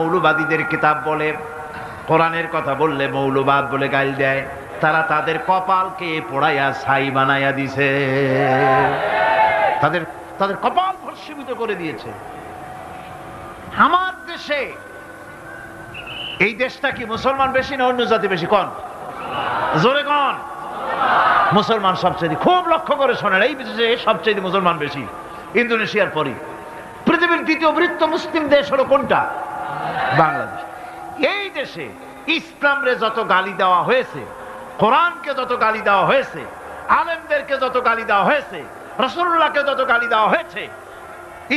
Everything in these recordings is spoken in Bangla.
মৌলবাদীদের কিতাব বলে, কোরআনের কথা বললে মৌলবাদ বলে গাইল দেয়। তারা তাদের কপালকে পোড়াইয়া ছাই বানাইয়া দিছে, তাদের তাদের কপাল ভস্মীভূত করে দিয়েছে। আমার দেশে, এই দেশটা কি মুসলমান বেশি না অন্য জাতি বেশি? কোন জোরে কোন? মুসলমান সবচেয়ে। খুব লক্ষ্য করে শোনেন, এই দেশে সবচেয়ে মুসলমান বেশি, ইন্দোনেশিয়ার পরই। পৃথিবীর দ্বিতীয় বৃহত্তম মুসলিম দেশ হলো কোনটা? বাংলাদেশ। এই দেশে ইসলামরে যত গালি দেওয়া হয়েছে, কোরআনকে যত গালি দেওয়া হয়েছে, আলেমদেরকে যত গালি দেওয়া হয়েছে, রাসূলুল্লাহকে যত গালি দেওয়া হয়েছে,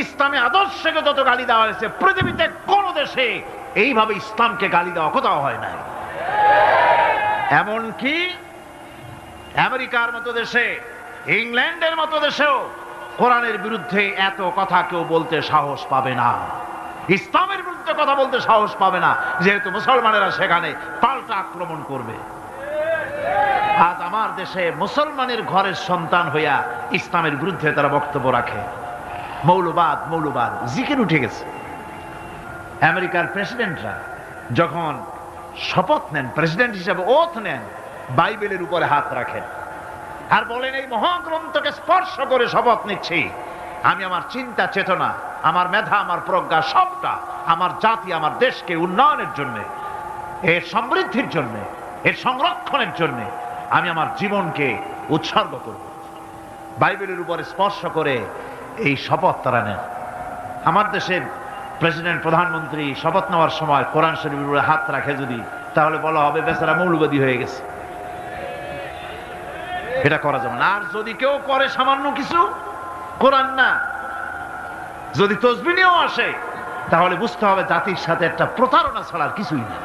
ইসলামী আদর্শকে যত গালি দেওয়া হয়েছে, পৃথিবীতে কোন দেশে এইভাবে ইসলামকে গালি দেওয়া কোথাও হয় নাই। এমনকি আমেরিকার মতো দেশে, ইংল্যান্ডের মতো দেশেও কোরআনের বিরুদ্ধে এত কথা কেউ বলতে সাহস পাবে না, ইসলামের বিরুদ্ধে কথা বলতে সাহস পাবে না, যেহেতু মুসলমানেরা সেখানে পাল্টা আক্রমণ করবে। আজ আমার দেশে মুসলমানের ঘরের সন্তান হইয়া ইসলামের বিরুদ্ধে তারা বক্তব্য রাখে। মৌলবাদ মৌলবাদ জিকির উঠে গেছে। আমেরিকার প্রেসিডেন্টরা যখন শপথ নেন, প্রেসিডেন্ট হিসেবে ওথ নেন, বাইবেলের উপরে হাত রাখেন আর বলেন, এই মহাগ্রন্থকে স্পর্শ করে শপথ নিচ্ছি, আমি আমার চিন্তা চেতনা, আমার মেধা, আমার প্রজ্ঞা সবটা আমার জাতি, আমার দেশকে উন্নয়নের জন্য, এর সমৃদ্ধির জন্য, এর সংরক্ষণের জন্য আমি আমার জীবনকে উৎসর্গ করব। বাইবেলের উপরে স্পর্শ করে এই শপথ তারা নেন। আমার দেশের প্রেসিডেন্ট, প্রধানমন্ত্রী শপথ নেওয়ার সময় কোরআন শরীফের উপরে হাত রাখে যদি, তাহলে বলা হবে বেচারা মৌলবাদী হয়ে গেছে। এটা করা যাবে না। আর যদি কেউ করে সামান্য কিছু, কোরআন না, যদি তসবিহ নিয়েও আসে, তাহলে বুঝতে হবে জাতির সাথে একটা প্রতারণা ছাড়া আর কিছুই না।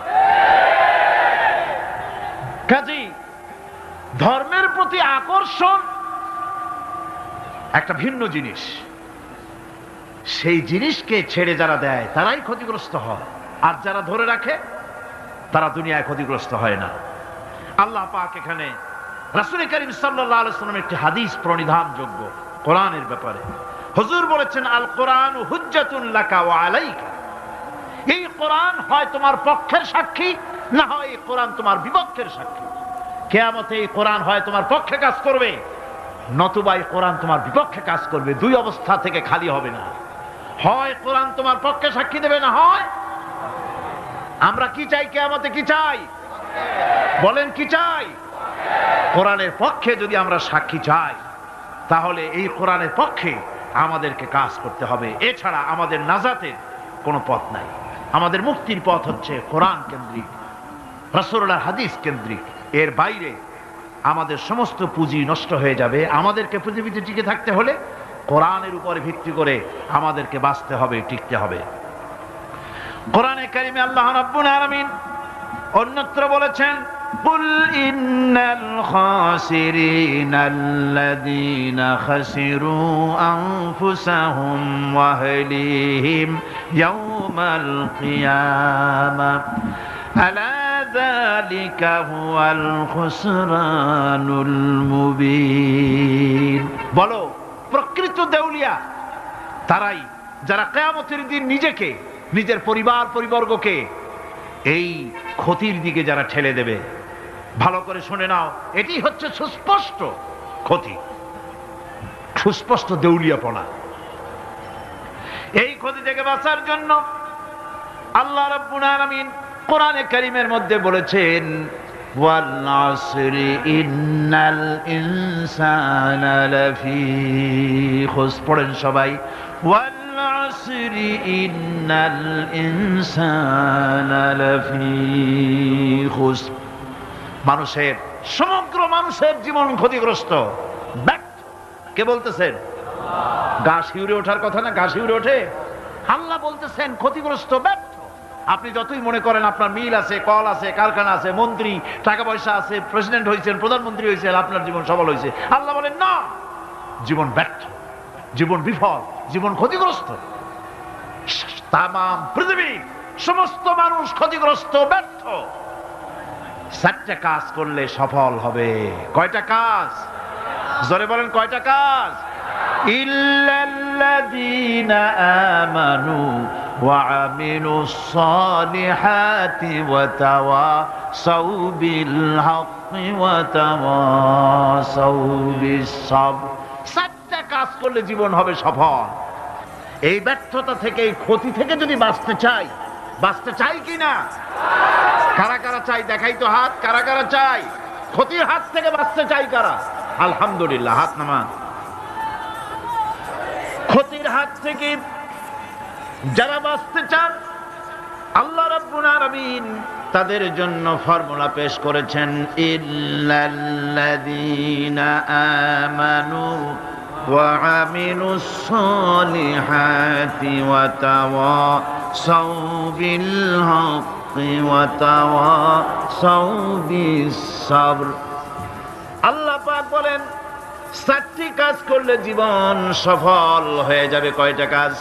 কাজেই ধর্মের প্রতি আকর্ষণ একটা ভিন্ন জিনিস, সেই জিনিসকে ছেড়ে যারা দেয় তারাই ক্ষতিগ্রস্ত হয়, আর যারা ধরে রাখে তারা দুনিয়ায় ক্ষতিগ্রস্ত হয় না। আল্লাহ পাক এখানে রাসূল করিম সাল্লাল্লাহু আলাইহি ওয়াসাল্লামের একটি হাদিস প্রণিধানযোগ্য কোরআনের ব্যাপারে। হুজুর বলেছেন, আল কোরআন হুজ্জাতুন লাকা ওয়া আলাইকা। এই কোরআন হয় তোমার পক্ষের সাক্ষী, না হয় এই কোরআন তোমার বিপক্ষের সাক্ষী। কিয়ামতে এই কোরআন হয় তোমার পক্ষে কাজ করবে, নতুবা এই কোরআন তোমার বিপক্ষে কাজ করবে। দুই অবস্থা থেকে খালি হবে না। হয় কোরআন তোমার পক্ষে সাক্ষী দেবে, না হয় আমরা কি চাই? কিয়ামতে কি চাই? বলেন কি চাই? কোরআনের পক্ষে যদি আমরা সাক্ষী চাই, তাহলে এই কোরআনের পক্ষে আমাদেরকে কাজ করতে হবে। এছাড়া আমাদের নাজাতের কোনো পথ নাই। আমাদের মুক্তির পথ হচ্ছে কোরআন কেন্দ্রিক, রাসূলুল্লাহর হাদিস কেন্দ্রিক। এর বাইরে আমাদের সমস্ত পুঁজি নষ্ট হয়ে যাবে। আমাদেরকে পৃথিবীতে টিকে থাকতে হলে কোরআনের উপরে ভিত্তি করে আমাদেরকে বাঁচতে হবে, টিকতে হবে। কোরআনে কারিমে আল্লাহ রাব্বুল আলামিন অন্যত্র বলেছেন, কুল ইন্নাল খাসিরিনাল্লাযীনা খাসিরু আনফুসাহুম ওয়া আহলিহিম ইয়াওমাল কিয়ামাহ আলা যালিকা হুয়াল খুসরানুল মুবিন। বলো, প্রকৃত দেউলিয়া তারাই যারা কিয়ামতের দিন নিজেকে, নিজের পরিবার পরিবর্গকে এই ক্ষতির দিকে যারা ঠেলে দেবে। ভালো করে শুনে নাও, এটি হচ্ছে সুস্পষ্ট ক্ষতি, সুস্পষ্ট দেউলিয়াপনা। এই ক্ষতি থেকে বাঁচার জন্য আল্লাহ রাব্বুল আলামিন কোরআনে কারীমের মধ্যে বলেছেন, ওয়াল আসরি ইন্নাল ইনসানা লাফি খুসর। পড়েন সবাই, ওয়াল আসরি ইন্নাল ইনসানা লাফি খুসর। মানুষের, সমগ্র মানুষের জীবন ক্ষতিগ্রস্ত, ব্যর্থ। কে বলতেছেন? গা শিউরে ওঠার কথা না? গা শিউরে ওঠে। আল্লাহ বলতেছেন ক্ষতিগ্রস্ত, ব্যর্থ। আপনি যতই মনে করেন আপনার মিল আছে, কল আছে, কারখানা আছে, মন্ত্রী, টাকা পয়সা আছে, প্রেসিডেন্ট হয়েছেন, প্রধানমন্ত্রী হয়েছেন, আপনার জীবন সফল হয়েছে, আল্লাহ বলেন না, জীবন ব্যর্থ, জীবন বিফল, জীবন ক্ষতিগ্রস্ত। তাম পৃথিবী সমস্ত মানুষ ক্ষতিগ্রস্ত, ব্যর্থ। চারটা কাজ করলে সফল হবে। কয়টা কাজ? জোরে বলেন, কয়টা কাজ? ইল্লাল্লাযীনা আমানু وعملوا الصالحات وتواصوا بالحق وتواصوا بالصبر। চারটা কাজ করলে জীবন হবে সফল। এই ব্যর্থতা থেকে, এই ক্ষতি থেকে যদি বাঁচতে চাই কি না? কারা কারা চাই দেখাই তো হাত। কারা কারা চাই? ক্ষতির হাত থেকে বাঁচতে চাই কারা? আলহামদুলিল্লাহ, হাত নামান। ক্ষতির হাত থেকে যারা বাঁচতে চান, আল্লাহ রাব্বুল আলামিন তাদের জন্য ফর্মুলা পেশ করেছেন, ইল্লাল্লাযীনা আমানু ওয়া আমিলুস সালিহাতি ওয়া তাওয়াসাউ বিল হাক্কি ওয়া তাওয়াসাউ বিস সাবর। আল্লাহ পাক বলেন, চারটি কাজ করলে জীবন সফল হয়ে যাবে। কয়টা কাজ?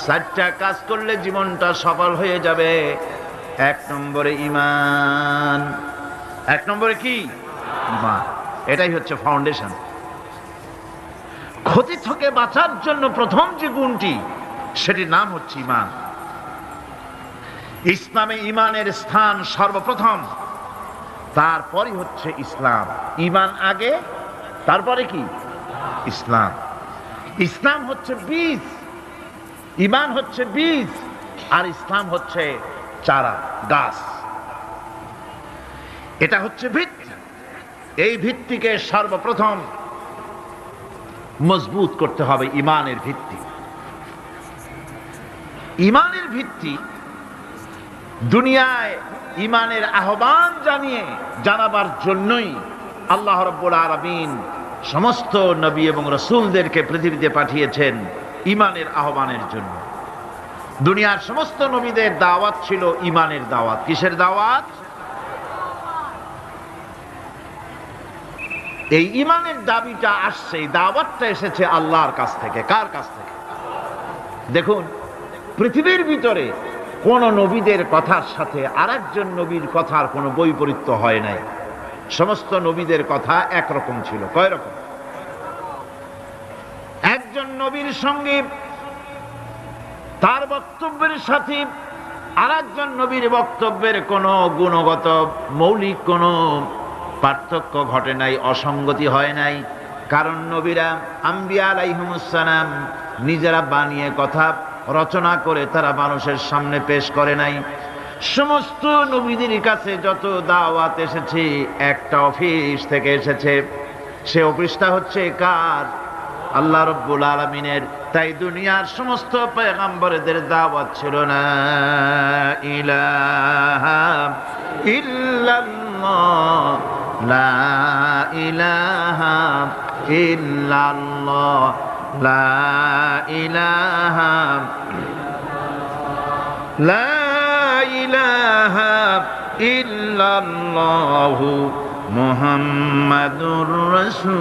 চারটা কাজ করলে জীবনটা সফল হয়ে যাবে। এক নম্বরে ঈমান। এক নম্বরে কি? ঈমান। এটাই হচ্ছে ফাউন্ডেশন। ক্ষতি থেকে বাঁচার জন্য প্রথম যে গুণটি, সেটির নাম হচ্ছে ঈমান। ইসলামে ঈমানের স্থান সর্বপ্রথম, তারপরই হচ্ছে ইসলাম। ঈমান আগে, তারপরে কি? ইসলাম। ইসলাম হচ্ছে বীজ, ঈমান হচ্ছে বীজ, আর ইসলাম হচ্ছে চারা, গাছ। এটা হচ্ছে ভিত্তি। এই ভিত্তিকে সর্বপ্রথম মজবুত করতে হবে। ঈমানের ভিত্তি, ঈমানের ভিত্তি দুনিয়ায় ঈমানের আহ্বান জানাবার জন্যই আল্লাহ রাব্বুল আলামিন সমস্ত নবী এবং রাসূলদেরকে পৃথিবীতে পাঠিয়েছেন ঈমানের আহ্বানের জন্য। দুনিয়ার সমস্ত নবীদের দাওয়াত ছিল ঈমানের দাওয়াত। কিসের দাওয়াত? এই ঈমানের দাবিটা আসছে, এই দাওয়াতটা এসেছে আল্লাহর কাছ থেকে। কার কাছ থেকে? দেখুন, পৃথিবীর ভিতরে কোন নবীদের কথার সাথে আরেকজন নবীর কথার কোনো বৈপরীত্য হয় নাই। সমস্ত নবীদের কথা একরকম ছিল। কয় রকম? একজন নবীর সঙ্গে তার বক্তব্যের সাথে আরেকজন নবীর বক্তব্যের কোনো গুণগত মৌলিক কোনো পার্থক্য ঘটে নাই, অসঙ্গতি হয় নাই। কারণ নবীরা, আম্বিয়া আলাইহিমুস সালাম, নিজেরা বানিয়ে কথা রচনা করে তারা মানুষের সামনে পেশ করে নাই। সমস্ত নবীদের কাছে যত দাওয়াত এসেছে, একটা অফিস থেকে এসেছে। সে অফিসটা হচ্ছে কার? আল্লাহ রাব্বুল আলামিনের। তাই দুনিয়ার সমস্ত পয়গম্বরদের দাওয়াত ছিল না ইলাহা ইল্লাল্লাহ, লা ইলাহা ইল্লাল্লাহ, লা ইলাহা, লা ইলাহা ইল্লাল্লাহু মুহাম্মাদুর রাসূলুল্লাহ।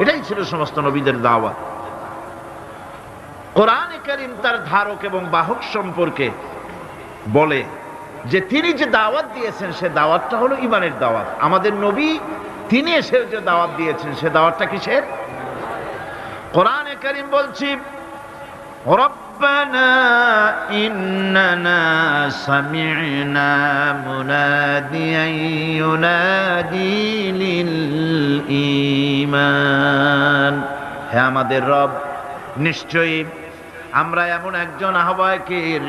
এটাই ছিল সমস্ত নবীদের দাওয়াত। কোরআনে কারীম তার ধারক এবং বাহক সম্পর্কে বলে যে তিনি যে দাওয়াত দিয়েছেন, সে দাওয়াতটা হলো ঈমানের দাওয়াত। আমাদের নবী তিনি এসে যে দাওয়াত দিয়েছেন, সে দাওয়াতটা কিসের? কোরআনে কারীম বলছি, রব্বানা ইন্নানা সামি'না মুনাদিয়ান ইউনাদি লিল ঈমান। হে আমাদের রব, নিশ্চয়ই আমরা এমন একজন আহ্বায়কের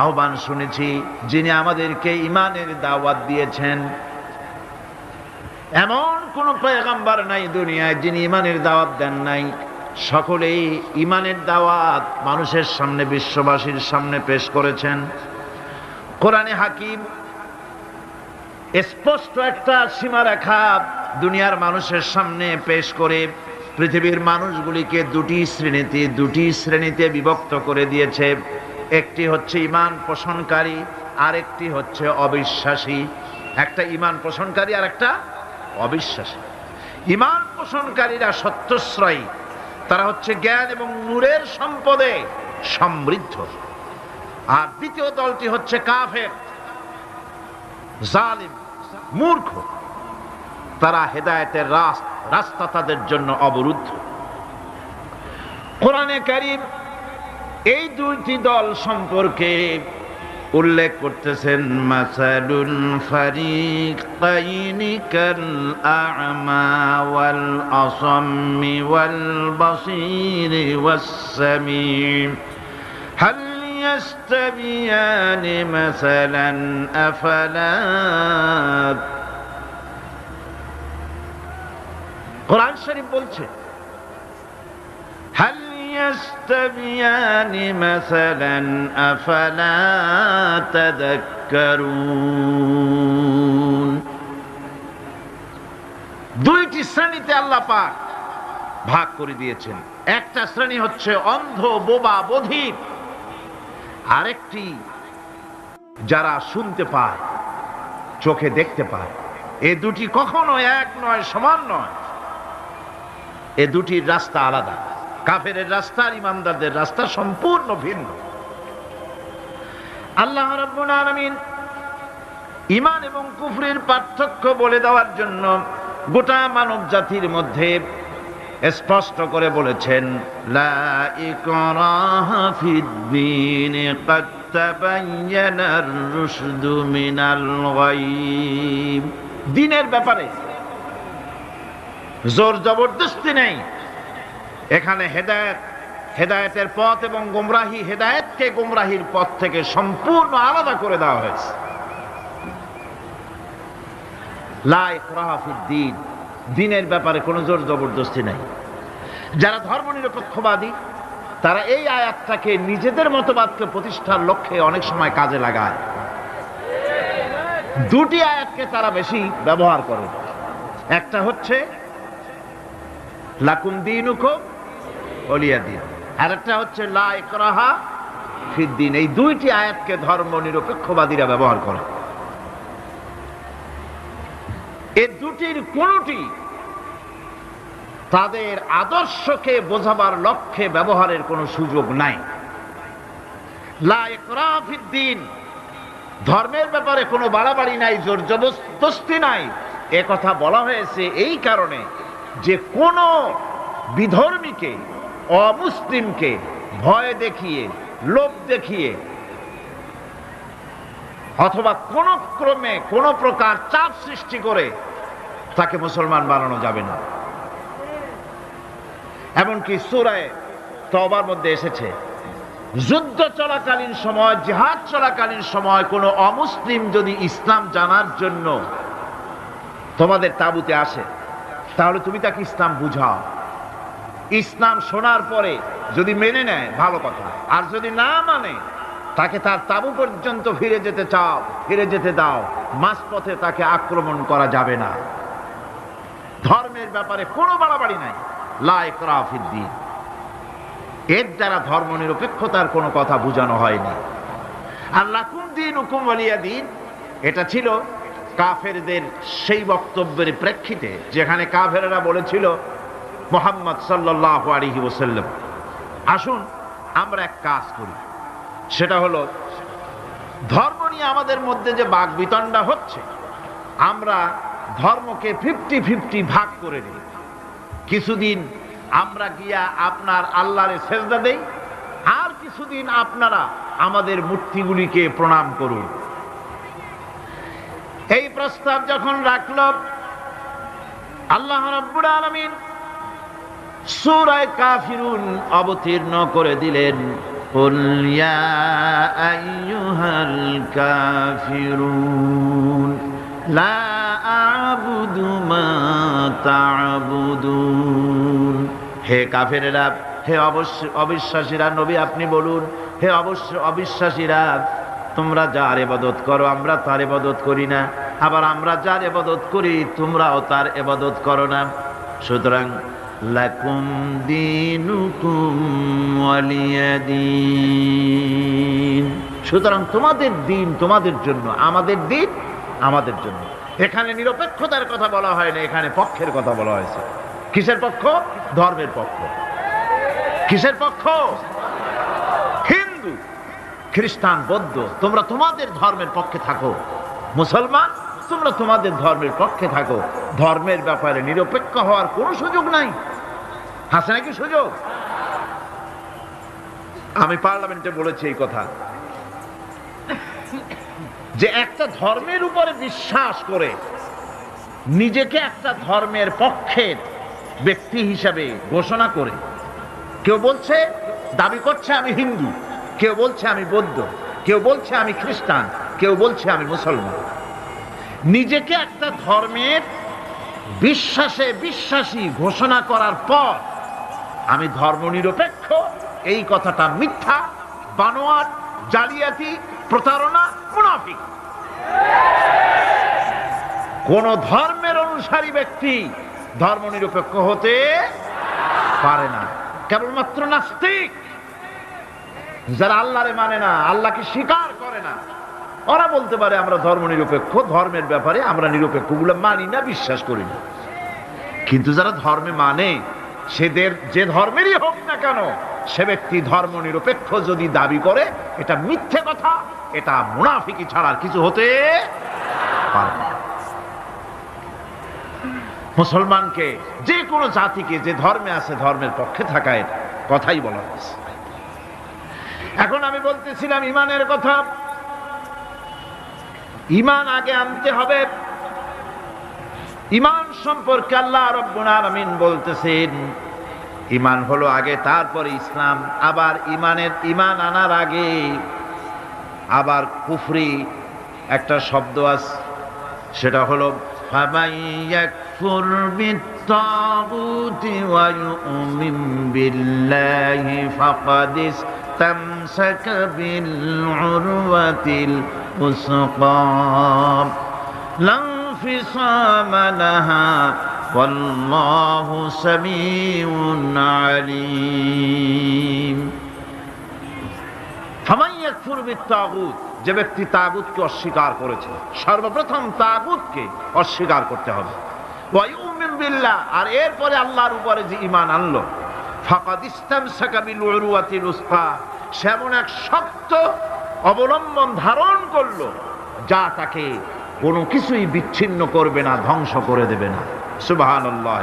আহ্বান শুনেছি, যিনি আমাদেরকে ঈমানের দাওয়াত দিয়েছেন। এমন কোন পয়গম্বর নাই দুনিয়ায় যিনি ঈমানের দাওয়াত দেন নাই। সকলেই ঈমানের দাওয়াত মানুষের সামনে, বিশ্ববাসীর সামনে পেশ করেছেন। কোরআনে হাকিম স্পষ্ট একটা সীমারেখা দুনিয়ার মানুষের সামনে পেশ করে পৃথিবীর মানুষগুলিকে দুটি শ্রেণীতে বিভক্ত করে দিয়েছে। একটি হচ্ছে ঈমান পোষণকারী, আরেকটি হচ্ছে অবিশ্বাসী। একটা ঈমান পোষণকারী আর একটা অবিশ্বাসী। ঈমান পোষণকারীরা সত্যশ্রয়ী, তারা হচ্ছে জ্ঞান এবং নূরের সম্পদে সমৃদ্ধ। আর দ্বিতীয় দলটি হচ্ছে কাফের, জালিম, মূর্খ। তারা হেদায়েতের রাস্তা তাদের জন্য অবরুদ্ধ। কোরআনে কারীম এই দুইটি দল সম্পর্কে উল্লেখ করতেছেন, মাসালুল ফারিকাইনি কাল আ'মা ওয়াল আসাম্মি ওয়াল বাসীরি ওয়াস সামিম হাল ইয়াস্তাবিয়ানি মাসালান আফালা। কোরআন শরীফ বলছে হাল ইয়াস্তাবিয়ানি মাসালান আফালা তাযাক্কারুন। দুইটি শ্রেণীতে আল্লাহ পাক ভাগ করে দিয়েছেন। একটা শ্রেণী হচ্ছে অন্ধ, বোবা, বধির। আরেকটি যারা শুনতে পায়, চোখে দেখতে পায়। এ দুটি কখনো এক নয়, সমান নয়। এ দুটির রাস্তা আলাদা। কাফেরের রাস্তা আর ইমানদারদের রাস্তা সম্পূর্ণ ভিন্ন। আল্লাহ রাব্বুল আলামিন ঈমান এবং কুফরের পার্থক্য বলে দেওয়ার জন্য গোটা মানব জাতির মধ্যে স্পষ্ট করে বলেছেন, লা ইকরাহা ফিদ-দীন ক্বাদ তাবায়্যানার রুশদু মিনাল গায়ব। দ্বীনের ব্যাপারে জোর জবরদস্তি নেই। এখানে হেদায়েতের পথ এবং গোমরাহি, হেদায়েতকে গোমরাহির পথ থেকে সম্পূর্ণ আলাদা করে দেওয়া হয়েছে। লা ইকরাহা ফিদ-দীন, দ্বীনের ব্যাপারে কোনো জোর জবরদস্তি নাই। যারা ধর্মনিরপেক্ষবাদী তারা এই আয়াতটাকে নিজেদের মতবাদকে প্রতিষ্ঠার লক্ষ্যে অনেক সময় কাজে লাগায়। দুটি আয়াতকে তারা বেশি ব্যবহার করে। একটা হচ্ছে লাকুম দীনুকুম ওয়ালিয়া দীন, আর একটা হচ্ছে লা ইকরাহা ফিদ-দীন। এই দুইটি আয়াতকে ধর্মনিরপেক্ষবাদীরা ব্যবহার করে। এই দুটির কোনটি তাদের আদর্শকে বোঝাবার লক্ষ্যে ব্যবহারের কোনো সুযোগ নাই। লা ইকরাহা ফিদ-দীন, ধর্মের ব্যাপারে কোনো বাড়াবাড়ি নাই, জোর জবরদস্তি নাই। এ কথা বলা হয়েছে এই কারণে যে কোন বিধর্মীকে, অমুসলিমকে ভয় দেখিয়ে, লোভ দেখিয়ে অথবা কোন ক্রমে কোন প্রকার চাপ সৃষ্টি করে তাকে মুসলমান বানানো যাবে না। এমনকি সূরা তওবার মধ্যে এসেছে, যুদ্ধ চলাকালীন সময়, জিহাদ চলাকালীন সময় কোন অমুসলিম যদি ইসলাম জানার জন্য তোমাদের তাঁবুতে আসে, তাহলে তুমি তাকে ইসলাম বুঝাও। ইসলাম শোনার পরে যদি মেনে নেয় ভালো কথা, আর যদি না মানে তাকে তার তাঁবু পর্যন্ত ফিরে যেতে চাও, ফিরে যেতে দাও। মাঝপথে তাকে আক্রমণ করা যাবে না। ধর্মের ব্যাপারে কোনো বাড়াবাড়ি নাই। লা ইকরাহা ফিদ-দীন, এর দ্বারা ধর্মনিরপেক্ষতার কোনো কথা বোঝানো হয়নি। আর লাকুম দীনুকুম ওয়ালিয়া দীন, এটা ছিল কাফেরদের সেই বক্তব্যের প্রেক্ষিতে যেখানে কাফেররা বলেছিল মুহাম্মদ সাল্লাল্লাহু আলাইহি ওয়াসাল্লাম, আসুন আমরা এক কাজ করি, সেটা হলো ধর্ম নিয়ে আমাদের মধ্যে যে বাকবিতণ্ডা হচ্ছে, আমরা ধর্মকে 50-50 ভাগ করে নিই। কিছুদিন আমরা গিয়া আপনার আল্লাহরে সেজদা দেই, আর কিছুদিন আপনারা আমাদের মূর্তিগুলিকে প্রণাম করুন। এই প্রস্তাব যখন রাখল, আল্লাহ রাব্বুল আলামিন সূরা কাফিরুন অবতীর্ণ করে দিলেন, কুল ইয়া আইয়ুহাল কাফিরুন লা আ'বুদু মা তা'বুদুন। হে কাফেরেরা, হে অবিশ্বাসীরা, নবী আপনি বলুন, হে অবিশ্বাসীরা, তোমরা যার ইবাদত করো আমরা তার ইবাদত করি না, আবার আমরা যার ইবাদত করি তোমরাও তার ইবাদত করো না। সুতরাং লাকুম দীনুকুম ওয়ালিয়া দীন, সুতরাং তোমাদের দিন তোমাদের জন্য, আমাদের দিন আমাদের জন্য। এখানে নিরপেক্ষতার কথা বলা হয় না, এখানে পক্ষের কথা বলা হয়েছে। কিসের পক্ষ? ধর্মের পক্ষ। কিসের পক্ষ? হিন্দু, খ্রিস্টান, বৌদ্ধ, তোমরা তোমাদের ধর্মের পক্ষে থাকো। মুসলমান, তোমরা তোমাদের ধর্মের পক্ষে থাকো। ধর্মের ব্যাপারে নিরপেক্ষ হওয়ার কোনো সুযোগ নাই। আছে নাকি সুযোগ? আমি পার্লামেন্টে বলেছি এই কথা, যে একটা ধর্মের উপরে বিশ্বাস করে নিজেকে একটা ধর্মের পক্ষের ব্যক্তি হিসাবে ঘোষণা করে কেউ বলছে, দাবি করছে আমি হিন্দু, কেউ বলছে আমি বৌদ্ধ, কেউ বলছে আমি খ্রিস্টান, কেউ বলছে আমি মুসলমান, নিজেকে একটা ধর্মের বিশ্বাসে বিশ্বাসী ঘোষণা করার পর আমি ধর্মনিরপেক্ষ, এই কথাটা মিথ্যা, বানোয়াট, জালিয়াতি, প্রতারণা, মুনাফিক। কোন ধর্মের অনুসারী ব্যক্তি ধর্মনিরপেক্ষ হতে পারে না, কেবলমাত্র নাস্তিক, যারা আল্লাহরে মানে না, আল্লাহকে স্বীকার করে না, ওরা বলতে পারে আমরা ধর্মনিরপেক্ষ, ধর্মের ব্যাপারে আমরা নিরপেক্ষ, গুলো মানি না, বিশ্বাস করি না। কিন্তু যারা ধর্মে মানে, সেদের যে ধর্মেরই হোক না কেন, সে ব্যক্তি ধর্মনিরপেক্ষ যদি দাবি করে, এটা মিথ্যে কথা, এটা মুনাফিকি ছাড়া আর কিছু হতে পারে না। মুসলমানকে, যে কোনো জাতিকে যে ধর্মে আছে ধর্মের পক্ষে থাকার কথাই বলা হয়েছে। এখন আমি বলতেছিলাম ইমানের কথা। ইমান আগে আনতে হবে। ইমান সম্পর্কে আল্লাহ রাব্বুল আলামিন বলতেছেন ইমান হলো আগে, তারপরে ইসলাম। আবার ইমান আনার আগে আবার কুফরি একটা শব্দ আছে, সেটা হলো ফামান ইয়াকফুর বিত্তাগুতি ওয়া ইউমিন বিল্লাহি ফাকাদ ইসতামসাকা বিল উরওয়াতিল উসকা লা ইনফিসামা লাহা ওয়াল্লাহু সামিউন আলীম। ফামান ইয়াকফুর বিত্তাগুত, যে ব্যক্তি তাগুতকে অস্বীকার করেছে, সর্বপ্রথম তাগুতকে অস্বীকার করতে হবে। ওয়া ইউমিন বিল্লাহ, আর এরপরে আল্লাহর উপরে যে ঈমান আনলো, ফাকাদ ইসতামসাকা বিল উরওয়াতিল উসকা, সে এমন এক শক্ত অবলম্বন ধারণ করলো যা তাকে কোনো কিছুই বিচ্ছিন্ন করবে না, ধ্বংস করে দেবে না। সুবহানাল্লাহ।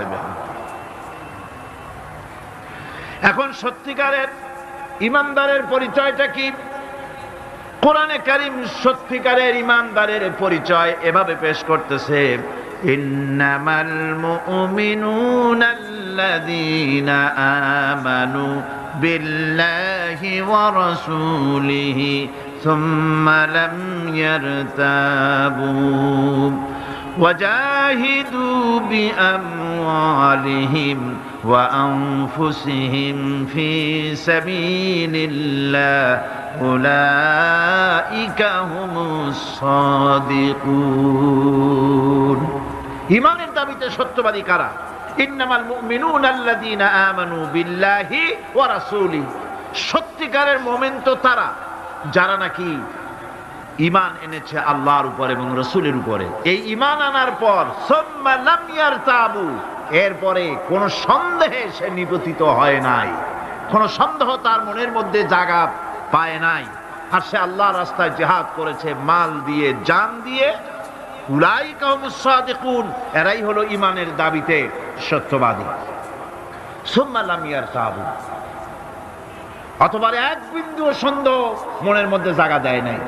এখন সত্যিকারের ঈমানদারের পরিচয়টা কি? কোরআনে কারীম সত্যিকারের ঈমানদারের পরিচয় এভাবে পেশ করতেছে, ইন্নামাল মুমিনুনা আল্লাযীনা আমানু বিল্লাহি ওয়া রাসূলিহি সুম্মা লাম ইয়ারতাবু ওয়াজাহিদু বিআমওয়ালিহিম ওয়া আনফুসিহিম ফি সাবিলিল্লাহ উলাইকা হুমুস সাদিকুন। ঈমানের দাবিতে সত্যবাদী কারা? ইন্নামাল মুমিনুনা আল্লাযীনা আমানু বিল্লাহি ওয়া রাসূলিহি, সত্যিকারের মুমিন তো তারা যারা নাকি ঈমান এনেছে আল্লাহর উপর এবং রাসূলের উপরে। এই ঈমান আনার পর সুম্মা লাম ইয়ারতাবু, এরপরে কোন সন্দেহে সে নিপতিত হয় নাই, কোন সন্দেহ তার মনের মধ্যে জায়গা পায় নাই, আর সে আল্লাহর রাস্তায় জিহাদ করেছে মাল দিয়ে, জান দিয়ে। উলাইকা হুমুস সাদিকুন, এরাই হলো ঈমানের দাবিতে সত্যবাদী। সুম্মা লাম ইয়ারতাবু, অথবা এক বিন্দু সন্দেহ মনের মধ্যে জায়গা দেয় নাই,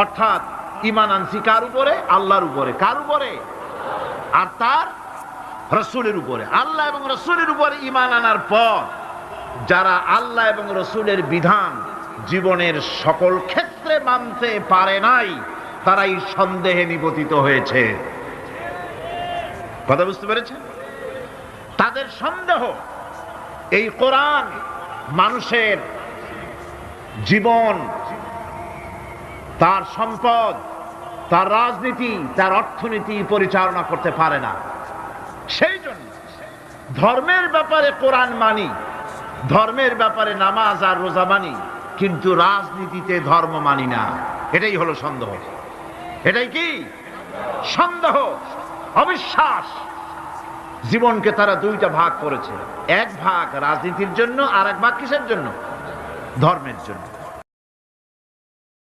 অর্থাৎ ঈমান আনছি কার উপরে? আল্লাহর উপরে। কার উপরে? আর তার রাসূলের উপরে। আল্লাহ এবং রাসূলের উপরে ঈমান আনার পর যারা আল্লাহ এবং রাসূলের বিধান জীবনের সকল ক্ষেত্রে মানতে পারে নাই, তারাই সন্দেহে নিপতিত হয়েছে। কথা বুঝতে পেরেছেন? তাদের সন্দেহ এই কোরআন মানুষের জীবন, তার সম্পদ, তার রাজনীতি, তার অর্থনীতি পরিচালনা করতে পারে না। সেই জন্য ধর্মের ব্যাপারে কোরআন মানি, ধর্মের ব্যাপারে নামাজ আর রোজা মানি, কিন্তু রাজনীতিতে ধর্ম মানি না। এটাই হলো সন্দেহ। এটাই কি? সন্দেহ, অবিশ্বাস। জীবনকে তারা দুইটা ভাগ করেছে, এক ভাগ রাজনীতির জন্য, আর এক ভাগ কিসের জন্য? ধর্মের জন্য।